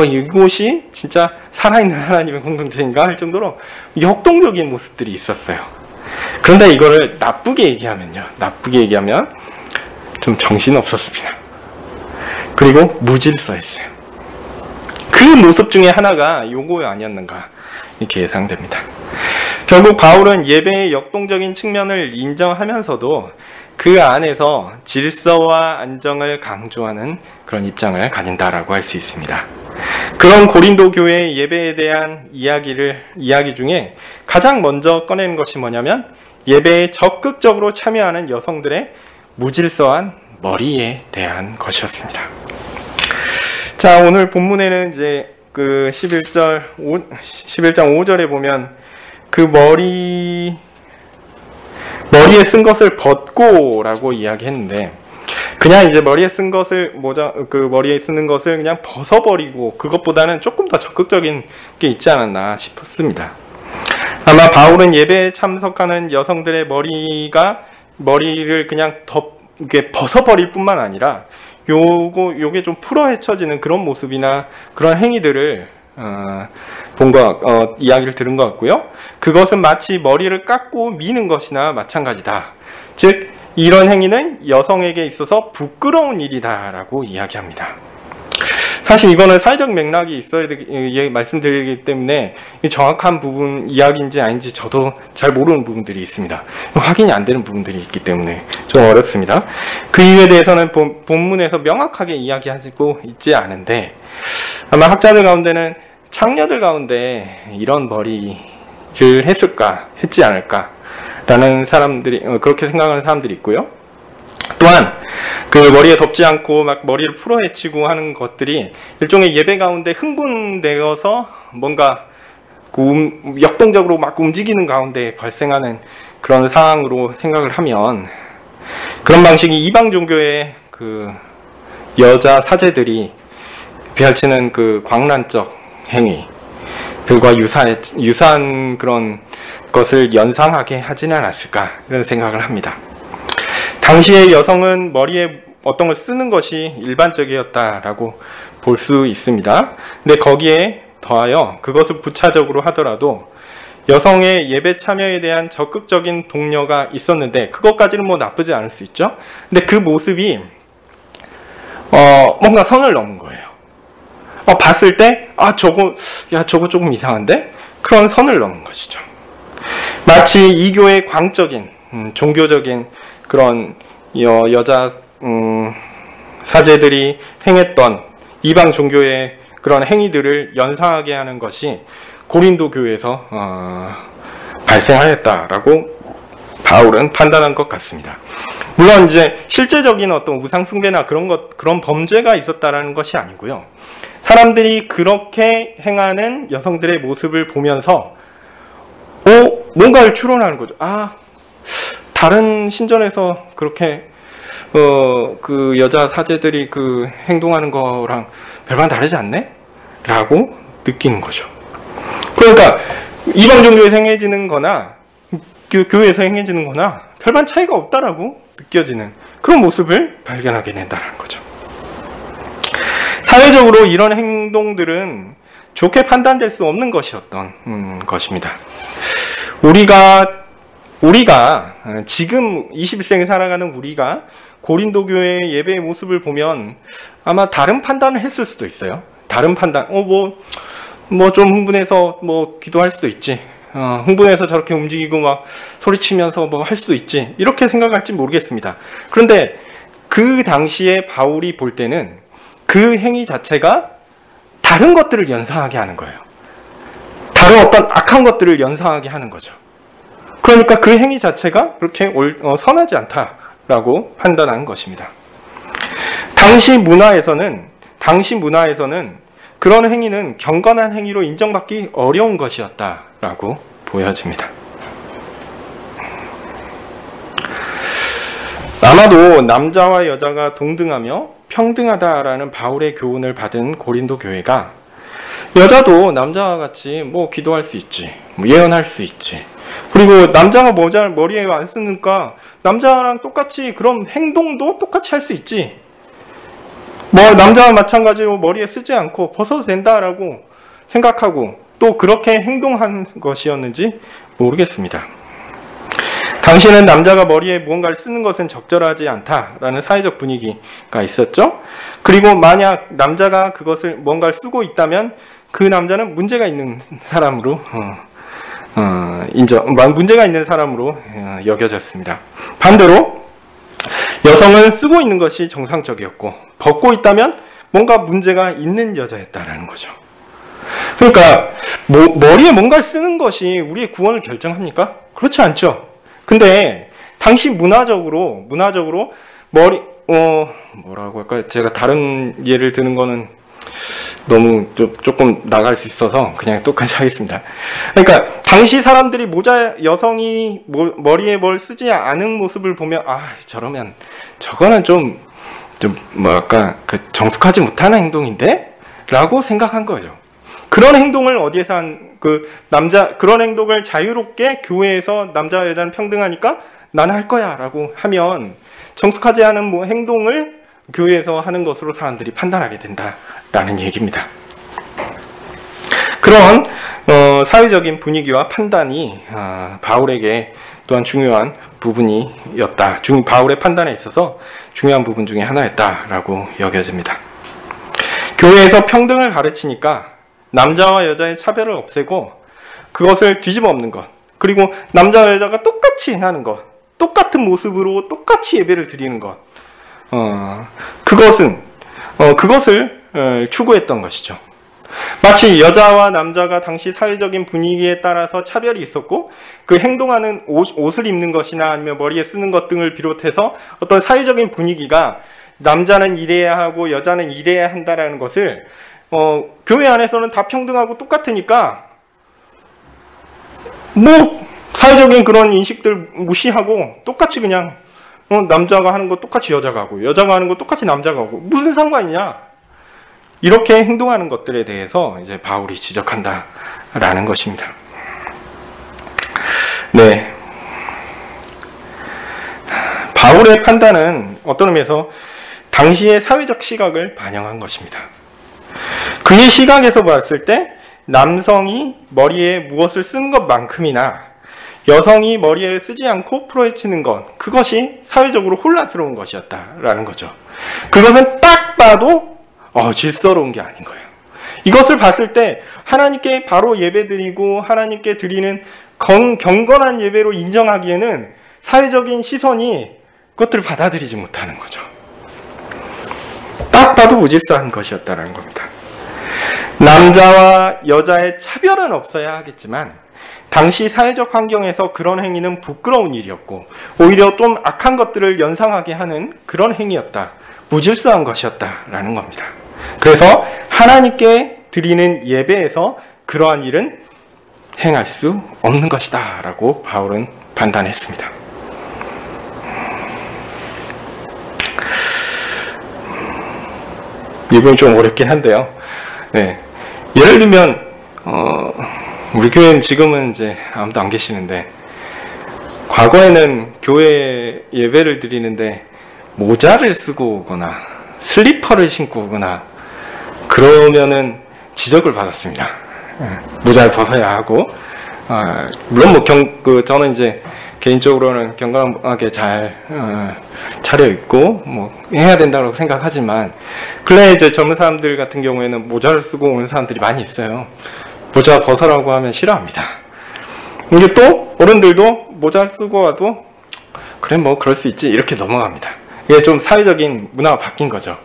이곳이 진짜 살아있는 하나님의 공동체인가 할 정도로 역동적인 모습들이 있었어요. 그런데 이거를 나쁘게 얘기하면 좀 정신없었습니다. 그리고 무질서했어요. 그 모습 중에 하나가 요거 아니었는가 이렇게 예상됩니다. 결국 바울은 예배의 역동적인 측면을 인정하면서도 그 안에서 질서와 안정을 강조하는 그런 입장을 가진다라고 할 수 있습니다. 그런 고린도 교회의 예배에 대한 이야기 중에 가장 먼저 꺼내는 것이 뭐냐면 예배에 적극적으로 참여하는 여성들의 무질서한 머리에 대한 것이었습니다. 자, 오늘 본문에는 이제 그 11장 5절에 보면 그 머리에 쓴 것을 벗고라고 이야기했는데, 그냥 이제 머리에 쓰는 것을 그냥 벗어버리고 그것보다는 조금 더 적극적인 게 있지 않았나 싶습니다. 아마 바울은 예배에 참석하는 여성들의 머리를 그냥 이게 벗어버릴 뿐만 아니라 요게 좀 풀어헤쳐지는 그런 모습이나 그런 행위들을 이야기를 들은 것 같고요. 그것은 마치 머리를 깎고 미는 것이나 마찬가지다. 즉 이런 행위는 여성에게 있어서 부끄러운 일이다라고 이야기합니다. 사실 이거는 사회적 맥락이 있어야 말씀드리기 때문에 정확한 부분 이야기인지 아닌지 저도 잘 모르는 부분들이 있습니다. 확인이 안 되는 부분들이 있기 때문에 좀 어렵습니다. 그 이유에 대해서는 본문에서 명확하게 이야기하고 있지 않은데 아마 학자들 가운데는 창녀들 가운데 이런 머리를 했지 않을까라는 사람들이 그렇게 생각하는 사람들이 있고요. 또한 그 머리에 덮지 않고 막 머리를 풀어헤치고 하는 것들이 일종의 예배 가운데 흥분되어서 뭔가 역동적으로 막 움직이는 가운데 발생하는 그런 상황으로 생각을 하면 그런 방식이 이방 종교의 그 여자 사제들이 펼치는 그 광란적 행위들과 유사한 그런 것을 연상하게 하지는 않았을까 이런 생각을 합니다. 당시의 여성은 머리에 어떤 걸 쓰는 것이 일반적이었다라고 볼 수 있습니다. 근데 거기에 더하여 그것을 부차적으로 하더라도 여성의 예배 참여에 대한 적극적인 동료가 있었는데 그것까지는 뭐 나쁘지 않을 수 있죠. 근데 그 모습이 뭔가 선을 넘은 거예요. 봤을 때 저거 조금 이상한데? 그런 선을 넘은 것이죠. 마치 이교의 광적인 종교적인 그런 여자 사제들이 행했던 이방 종교의 그런 행위들을 연상하게 하는 것이 고린도 교회에서 발생하였다라고 바울은 판단한 것 같습니다. 물론 이제 실제적인 어떤 우상 숭배나 그런 범죄가 있었다라는 것이 아니고요. 사람들이 그렇게 행하는 여성들의 모습을 보면서 뭔가를 추론하는 거죠. 다른 신전에서 그렇게 그 여자 사제들이 그 행동하는 거랑 별반 다르지 않네? 라고 느끼는 거죠. 그러니까 이방 종교에서 행해지는 거나 교회에서 행해지는 거나 별반 차이가 없다라고 느껴지는 그런 모습을 발견하게 된다는 거죠. 사회적으로 이런 행동들은 좋게 판단될 수 없는 것이었던 것입니다. 우리가 지금 21세기 살아가는 우리가 고린도 교회의 예배의 모습을 보면 아마 다른 판단을 했을 수도 있어요. 다른 판단, 좀 흥분해서 기도할 수도 있지. 흥분해서 저렇게 움직이고 막 소리치면서 할 수도 있지. 이렇게 생각할지 모르겠습니다. 그런데 그 당시에 바울이 볼 때는 그 행위 자체가 다른 것들을 연상하게 하는 거예요. 다른 어떤 악한 것들을 연상하게 하는 거죠. 그러니까 그 행위 자체가 그렇게 선하지 않다라고 판단한 것입니다. 당시 문화에서는 그런 행위는 경건한 행위로 인정받기 어려운 것이었다라고 보여집니다. 아마도 남자와 여자가 동등하며 평등하다라는 바울의 교훈을 받은 고린도 교회가 여자도 남자와 같이 기도할 수 있지, 예언할 수 있지, 그리고 남자가 모자를 머리에 안 쓰니까 남자랑 똑같이 그런 행동도 똑같이 할 수 있지, 남자와 마찬가지로 머리에 쓰지 않고 벗어도 된다라고 생각하고 또 그렇게 행동한 것이었는지 모르겠습니다. 당시에는 남자가 머리에 무언가를 쓰는 것은 적절하지 않다라는 사회적 분위기가 있었죠. 그리고 만약 남자가 그것을 뭔가를 쓰고 있다면 그 남자는 문제가 있는 사람으로 문제가 있는 사람으로 여겨졌습니다. 반대로 여성은 쓰고 있는 것이 정상적이었고 벗고 있다면 뭔가 문제가 있는 여자였다라는 거죠. 그러니까 머리에 뭔가를 쓰는 것이 우리의 구원을 결정합니까? 그렇지 않죠. 근데 당시 문화적으로 뭐라고 할까요? 제가 다른 예를 드는 거는 너무 조금 나갈 수 있어서 그냥 똑같이 하겠습니다. 그러니까 당시 사람들이 여성이 머리에 뭘 쓰지 않은 모습을 보면 저거는 좀 정숙하지 못하는 행동인데? 라고 생각한 거죠. 그런 행동을 어디에서 그런 행동을 자유롭게 교회에서 남자와 여자는 평등하니까 나는 할 거야 라고 하면 정숙하지 않은 행동을 교회에서 하는 것으로 사람들이 판단하게 된다라는 얘기입니다. 그런 사회적인 분위기와 판단이 바울에게 또한 중요한 부분이었다. 바울의 판단에 있어서 중요한 부분 중에 하나였다라고 여겨집니다. 교회에서 평등을 가르치니까 남자와 여자의 차별을 없애고 그것을 뒤집어 엎는 것, 그리고 남자와 여자가 똑같이 행하는 것, 똑같은 모습으로 똑같이 예배를 드리는 것, 그것을 추구했던 것이죠. 마치 여자와 남자가 당시 사회적인 분위기에 따라서 차별이 있었고 그 행동하는 옷을 입는 것이나 아니면 머리에 쓰는 것 등을 비롯해서 어떤 사회적인 분위기가 남자는 이래야 하고 여자는 이래야 한다라는 것을 교회 안에서는 다 평등하고 똑같으니까 사회적인 그런 인식들 무시하고 똑같이 그냥 남자가 하는 거 똑같이 여자가 하고 여자가 하는 거 똑같이 남자가 하고 무슨 상관이냐, 이렇게 행동하는 것들에 대해서 이제 바울이 지적한다라는 것입니다. 네. 바울의 판단은 어떤 의미에서 당시의 사회적 시각을 반영한 것입니다. 그의 시각에서 봤을 때 남성이 머리에 무엇을 쓰는 것만큼이나 여성이 머리에 쓰지 않고 풀어헤치는 것, 그것이 사회적으로 혼란스러운 것이었다라는 거죠. 그것은 딱 봐도 질서로운 게 아닌 거예요. 이것을 봤을 때 하나님께 바로 예배드리고 하나님께 드리는 경건한 예배로 인정하기에는 사회적인 시선이 그것들을 받아들이지 못하는 거죠. 딱 봐도 무질서한 것이었다는 겁니다. 남자와 여자의 차별은 없어야 하겠지만 당시 사회적 환경에서 그런 행위는 부끄러운 일이었고 오히려 좀 악한 것들을 연상하게 하는 그런 행위였다. 무질서한 것이었다라는 겁니다. 그래서 하나님께 드리는 예배에서 그러한 일은 행할 수 없는 것이다 라고 바울은 판단했습니다. 이 부분이 좀 어렵긴 한데요. 네. 예를 들면 우리 교회는 지금은 이제 아무도 안 계시는데 과거에는 교회 예배를 드리는데 모자를 쓰고 오거나 슬리퍼를 신고 오거나 그러면은 지적을 받았습니다. 모자를 벗어야 하고 물론 저는 이제 개인적으로는 경건하게 잘 차려입고 해야 된다고 생각하지만 근래 이제 젊은 사람들 같은 경우에는 모자를 쓰고 오는 사람들이 많이 있어요. 모자 벗으라고 하면 싫어합니다. 근데 또 어른들도 모자를 쓰고 와도 그래 그럴 수 있지 이렇게 넘어갑니다. 이게 좀 사회적인 문화가 바뀐 거죠.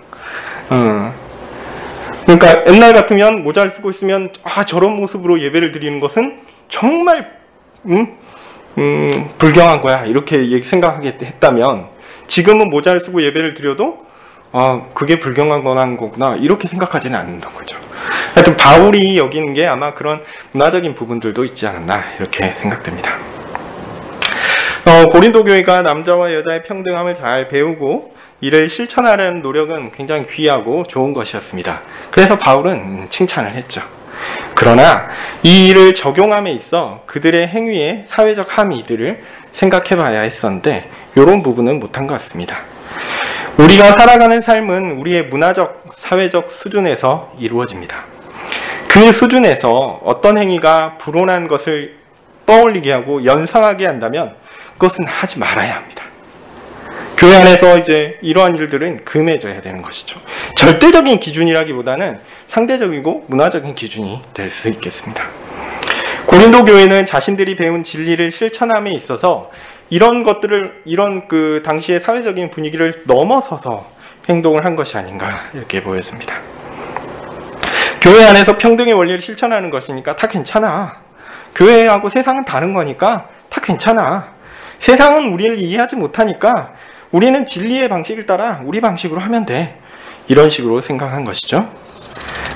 그러니까 옛날 같으면 모자를 쓰고 있으면 저런 모습으로 예배를 드리는 것은 정말 불경한 거야 이렇게 생각하게 했다면 지금은 모자를 쓰고 예배를 드려도 그게 불경한 거구나 이렇게 생각하지는 않는다는 거죠. 하여튼 바울이 여기는 게 아마 그런 문화적인 부분들도 있지 않았나 이렇게 생각됩니다. 고린도 교회가 남자와 여자의 평등함을 잘 배우고 이를 실천하려는 노력은 굉장히 귀하고 좋은 것이었습니다. 그래서 바울은 칭찬을 했죠. 그러나 이 일을 적용함에 있어 그들의 행위의 사회적 함의들을 생각해 봐야 했었는데 이런 부분은 못한 것 같습니다. 우리가 살아가는 삶은 우리의 문화적, 사회적 수준에서 이루어집니다. 그 수준에서 어떤 행위가 불온한 것을 떠올리게 하고 연상하게 한다면 그것은 하지 말아야 합니다. 교회 안에서 이제 이러한 일들은 금해져야 되는 것이죠. 절대적인 기준이라기보다는 상대적이고 문화적인 기준이 될 수 있겠습니다. 고린도 교회는 자신들이 배운 진리를 실천함에 있어서 이런 것들을 그 당시의 사회적인 분위기를 넘어서서 행동을 한 것이 아닌가 이렇게 보여집니다. 교회 안에서 평등의 원리를 실천하는 것이니까 다 괜찮아. 교회하고 세상은 다른 거니까 다 괜찮아. 세상은 우리를 이해하지 못하니까 우리는 진리의 방식을 따라 우리 방식으로 하면 돼. 이런 식으로 생각한 것이죠.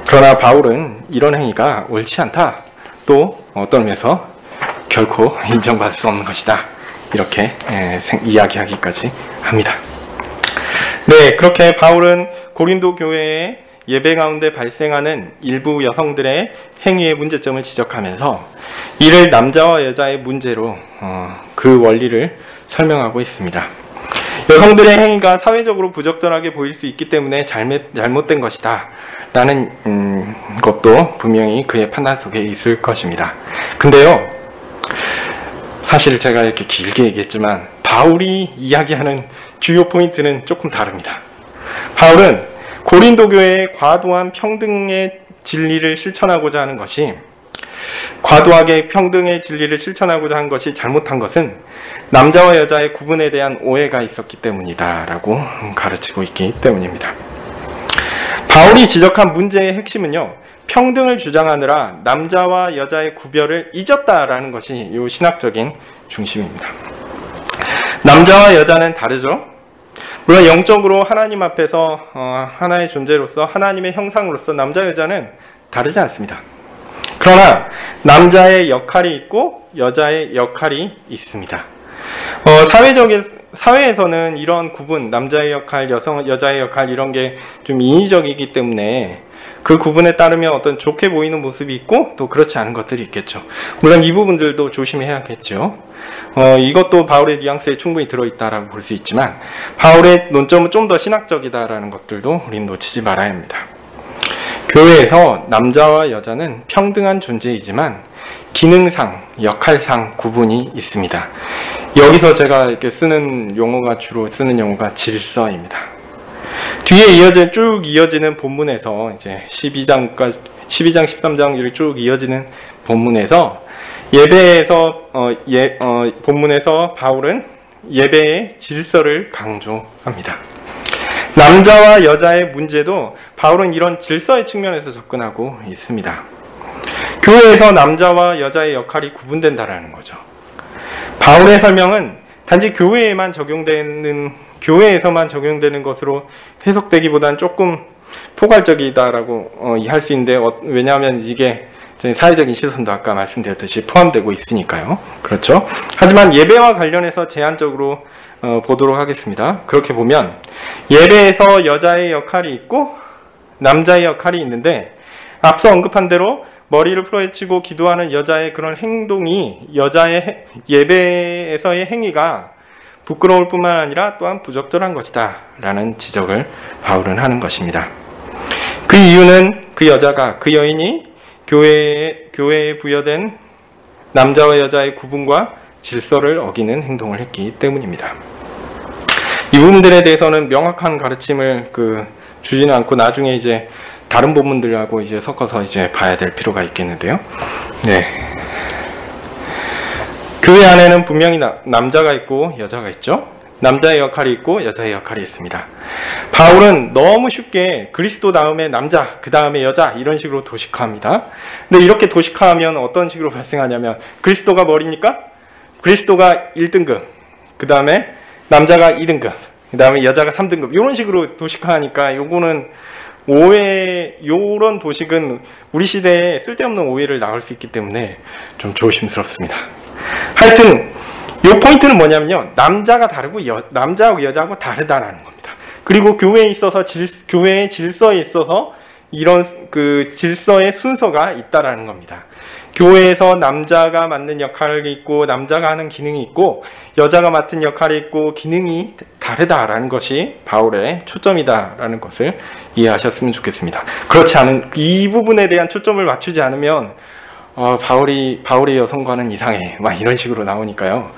그러나 바울은 이런 행위가 옳지 않다. 또 어떤 의미에서 결코 인정받을 수 없는 것이다. 이렇게 이야기하기까지 합니다. 네, 그렇게 바울은 고린도 교회에 예배 가운데 발생하는 일부 여성들의 행위의 문제점을 지적하면서 이를 남자와 여자의 문제로 그 원리를 설명하고 있습니다. 여성들의 행위가 사회적으로 부적절하게 보일 수 있기 때문에 잘못된 것이다 라는 것도 분명히 그의 판단 속에 있을 것입니다. 근데요, 사실 제가 이렇게 길게 얘기했지만 바울이 이야기하는 주요 포인트는 조금 다릅니다. 바울은 고린도 교회의 과도한 평등의 진리를 실천하고자 하는 것이, 과도하게 평등의 진리를 실천하고자 한 것이 잘못한 것은 남자와 여자의 구분에 대한 오해가 있었기 때문이다 라고 가르치고 있기 때문입니다. 바울이 지적한 문제의 핵심은요, 평등을 주장하느라 남자와 여자의 구별을 잊었다라는 것이 이 신학적인 중심입니다. 남자와 여자는 다르죠. 물론 영적으로 하나님 앞에서 하나의 존재로서 하나님의 형상으로서 남자 여자는 다르지 않습니다. 그러나 남자의 역할이 있고 여자의 역할이 있습니다. 사회에서는 이런 구분, 남자의 역할, 여자의 역할 이런 게 좀 인위적이기 때문에 그 구분에 따르면 어떤 좋게 보이는 모습이 있고 또 그렇지 않은 것들이 있겠죠. 물론 이 부분들도 조심해야겠죠. 이것도 바울의 뉘앙스에 충분히 들어있다라고 볼 수 있지만 바울의 논점은 좀 더 신학적이다라는 것들도 우리는 놓치지 말아야 합니다. 교회에서 남자와 여자는 평등한 존재이지만 기능상, 역할상 구분이 있습니다. 여기서 제가 이렇게 주로 쓰는 용어가 질서입니다. 뒤에 쭉 이어지는 본문에서 이제 12장, 13장 이렇게 쭉 이어지는 본문에서 본문에서 바울은 예배의 질서를 강조합니다. 남자와 여자의 문제도 바울은 이런 질서의 측면에서 접근하고 있습니다. 교회에서 남자와 여자의 역할이 구분된다라는 거죠. 바울의 설명은 단지 교회에서만 적용되는 것으로 해석되기보다는 조금 포괄적이다라고 이해할 수 있는데, 왜냐하면 이게 사회적인 시선도 아까 말씀드렸듯이 포함되고 있으니까요. 그렇죠? 하지만 예배와 관련해서 제한적으로 보도록 하겠습니다. 그렇게 보면 예배에서 여자의 역할이 있고 남자의 역할이 있는데, 앞서 언급한 대로 머리를 풀어헤치고 기도하는 여자의 그런 행동이, 여자의 예배에서의 행위가 부끄러울 뿐만 아니라 또한 부적절한 것이다 라는 지적을 바울은 하는 것입니다. 그 이유는 그 여자가, 그 여인이 교회에 부여된 남자와 여자의 구분과 질서를 어기는 행동을 했기 때문입니다. 이 부분들에 대해서는 명확한 가르침을 주지는 않고 나중에 이제 다른 본문들하고 이제 섞어서 이제 봐야 될 필요가 있겠는데요. 네. 교회 안에는 분명히 남자가 있고 여자가 있죠. 남자의 역할이 있고 여자의 역할이 있습니다. 바울은 너무 쉽게 그리스도 다음에 남자, 그 다음에 여자 이런 식으로 도식화합니다. 근데 이렇게 도식화하면 어떤 식으로 발생하냐면, 그리스도가 머리니까 그리스도가 1등급, 그 다음에 남자가 2등급, 그 다음에 여자가 3등급 이런 식으로 도식화하니까 요거는 요런 도식은 우리 시대에 쓸데없는 오해를 낳을 수 있기 때문에 좀 조심스럽습니다. 하여튼 이 포인트는 뭐냐면요, 남자가 다르고 남자하고 여자하고 다르다라는 겁니다. 그리고 교회의 질서에 있어서 이런 질서의 순서가 있다라는 겁니다. 교회에서 남자가 맡는 역할이 있고 남자가 하는 기능이 있고 여자가 맡은 역할이 있고 기능이 다르다라는 것이 바울의 초점이다라는 것을 이해하셨으면 좋겠습니다. 그렇지 않은 이 부분에 대한 초점을 맞추지 않으면 바울의 여성과는 이상해 막 이런 식으로 나오니까요.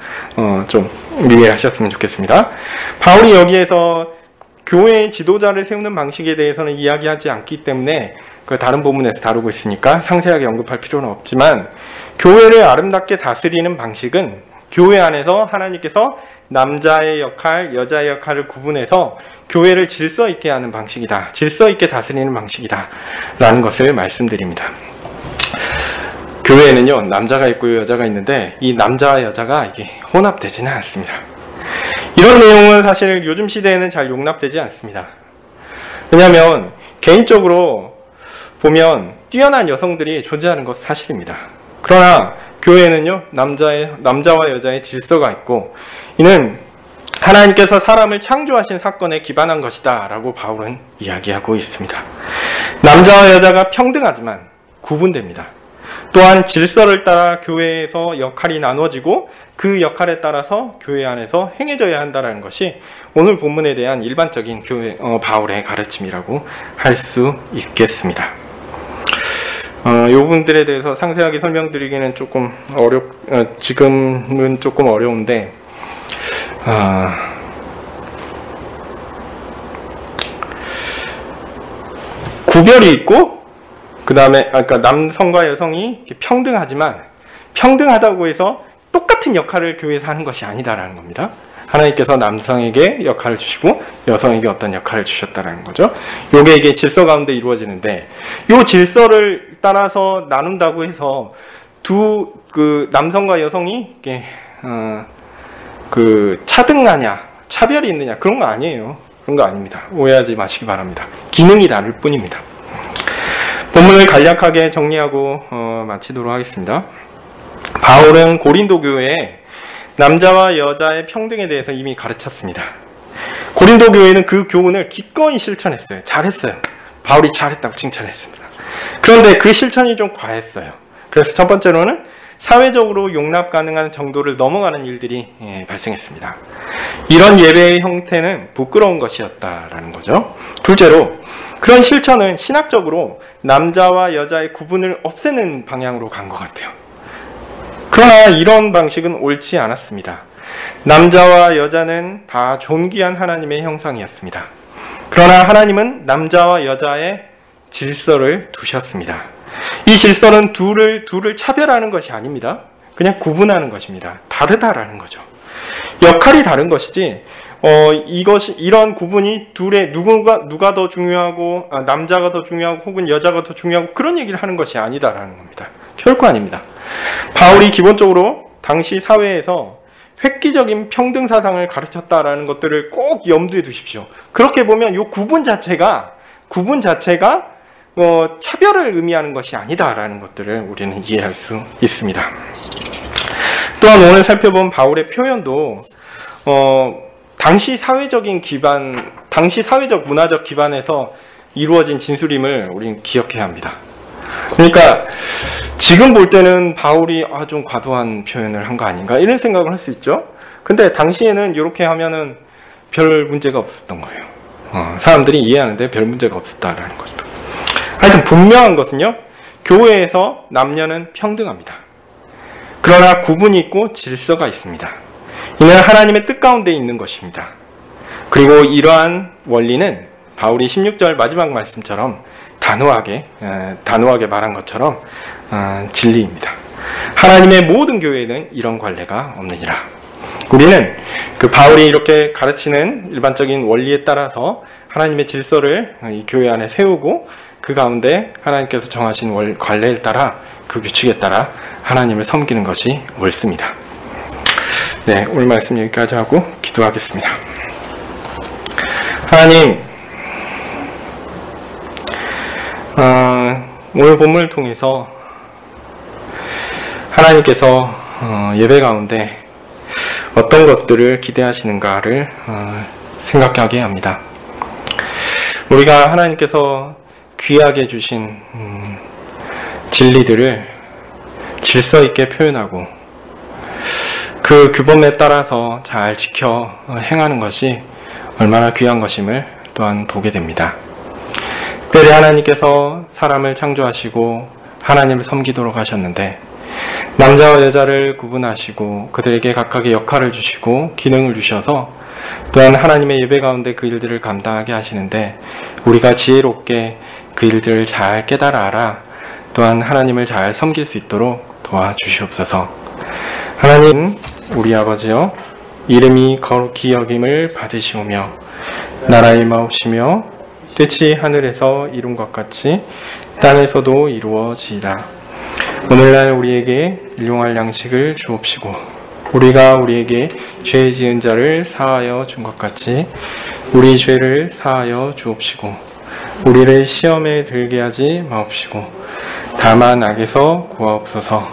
좀 이해하셨으면 좋겠습니다. 바울이 여기에서 교회의 지도자를 세우는 방식에 대해서는 이야기하지 않기 때문에 다른 본문에서 다루고 있으니까 상세하게 언급할 필요는 없지만, 교회를 아름답게 다스리는 방식은 교회 안에서 하나님께서 남자의 역할, 여자의 역할을 구분해서 교회를 질서 있게 하는 방식이다, 질서 있게 다스리는 방식이다 라는 것을 말씀드립니다. 교회에는요, 남자가 있고 여자가 있는데 이 남자와 여자가 이게 혼합되지는 않습니다. 이런 내용은 사실 요즘 시대에는 잘 용납되지 않습니다. 왜냐하면 개인적으로 보면 뛰어난 여성들이 존재하는 것은 사실입니다. 그러나 교회에는요, 남자와 여자의 질서가 있고, 이는 하나님께서 사람을 창조하신 사건에 기반한 것이다 라고 바울은 이야기하고 있습니다. 남자와 여자가 평등하지만 구분됩니다. 또한 질서를 따라 교회에서 역할이 나눠지고 그 역할에 따라서 교회 안에서 행해져야 한다는 것이 오늘 본문에 대한 일반적인 바울의 가르침이라고 할 수 있겠습니다. 이 부분들에 대해서 상세하게 설명드리기는 조금 지금은 조금 어려운데, 구별이 있고, 그 다음에, 그러니까 남성과 여성이 평등하지만, 평등하다고 해서 똑같은 역할을 교회에서 하는 것이 아니다라는 겁니다. 하나님께서 남성에게 역할을 주시고 여성에게 어떤 역할을 주셨다라는 거죠. 이게 질서 가운데 이루어지는데, 이 질서를 따라서 나눈다고 해서 남성과 여성이 차등하냐, 차별이 있느냐, 그런 거 아니에요. 그런 거 아닙니다. 오해하지 마시기 바랍니다. 기능이 다를 뿐입니다. 본문을 간략하게 정리하고 마치도록 하겠습니다. 바울은 고린도 교회에 남자와 여자의 평등에 대해서 이미 가르쳤습니다. 고린도 교회는 그 교훈을 기꺼이 실천했어요. 잘했어요. 바울이 잘했다고 칭찬했습니다. 그런데 그 실천이 좀 과했어요. 그래서 첫 번째로는 사회적으로 용납 가능한 정도를 넘어가는 일들이 발생했습니다. 이런 예배의 형태는 부끄러운 것이었다라는 거죠. 둘째로, 그런 실천은 신학적으로 남자와 여자의 구분을 없애는 방향으로 간 것 같아요. 그러나 이런 방식은 옳지 않았습니다. 남자와 여자는 다 존귀한 하나님의 형상이었습니다. 그러나 하나님은 남자와 여자의 질서를 두셨습니다. 이 질서는 둘을 차별하는 것이 아닙니다. 그냥 구분하는 것입니다. 다르다라는 거죠. 역할이 다른 것이지, 이런 구분이 둘의 누가 더 중요하고, 남자가 더 중요하고, 혹은 여자가 더 중요하고, 그런 얘기를 하는 것이 아니다라는 겁니다. 결코 아닙니다. 바울이 기본적으로 당시 사회에서 획기적인 평등 사상을 가르쳤다라는 것들을 꼭 염두에 두십시오. 그렇게 보면 이 구분 자체가 차별을 의미하는 것이 아니다라는 것들을 우리는 이해할 수 있습니다. 또한 오늘 살펴본 바울의 표현도 당시 사회적 문화적 기반에서 이루어진 진술임을 우리는 기억해야 합니다. 그러니까 지금 볼 때는 바울이 좀 과도한 표현을 한 거 아닌가 이런 생각을 할 수 있죠. 근데 당시에는 이렇게 하면은 별 문제가 없었던 거예요. 사람들이 이해하는데 별 문제가 없었다라는 거죠. 하여튼 분명한 것은요, 교회에서 남녀는 평등합니다. 그러나 구분이 있고 질서가 있습니다. 이는 하나님의 뜻 가운데 있는 것입니다. 그리고 이러한 원리는 바울이 16절 마지막 말씀처럼 단호하게 말한 것처럼 진리입니다. 하나님의 모든 교회에는 이런 관례가 없느니라. 우리는 그 바울이 이렇게 가르치는 일반적인 원리에 따라서 하나님의 질서를 이 교회 안에 세우고 그 가운데 하나님께서 정하신 관례에 따라, 그 규칙에 따라 하나님을 섬기는 것이 옳습니다. 네, 오늘 말씀 여기까지 하고 기도하겠습니다. 하나님, 오늘 본문을 통해서 하나님께서 예배 가운데 어떤 것들을 기대하시는가를 생각하게 합니다. 우리가 하나님께서 귀하게 주신 진리들을 질서 있게 표현하고 그 규범에 따라서 잘 지켜 행하는 것이 얼마나 귀한 것임을 또한 보게 됩니다. 특별히 하나님께서 사람을 창조하시고 하나님을 섬기도록 하셨는데, 남자와 여자를 구분하시고 그들에게 각각의 역할을 주시고 기능을 주셔서 또한 하나님의 예배 가운데 그 일들을 감당하게 하시는데, 우리가 지혜롭게 그 일들을 잘 깨달아 알아 또한 하나님을 잘 섬길 수 있도록 도와주시옵소서. 하나님, 우리 아버지여, 이름이 거룩히 여김을 받으시오며 나라의 마옵시며 뜻이 하늘에서 이룬 것 같이 땅에서도 이루어지이다. 오늘날 우리에게 일용할 양식을 주옵시고, 우리가 우리에게 죄 지은 자를 사하여 준 것 같이 우리 죄를 사하여 주옵시고, 우리를 시험에 들게 하지 마옵시고 다만 악에서 구하옵소서.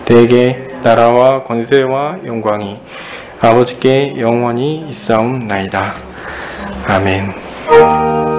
대개 나라와 권세와 영광이 아버지께 영원히 있사옵나이다. 아멘.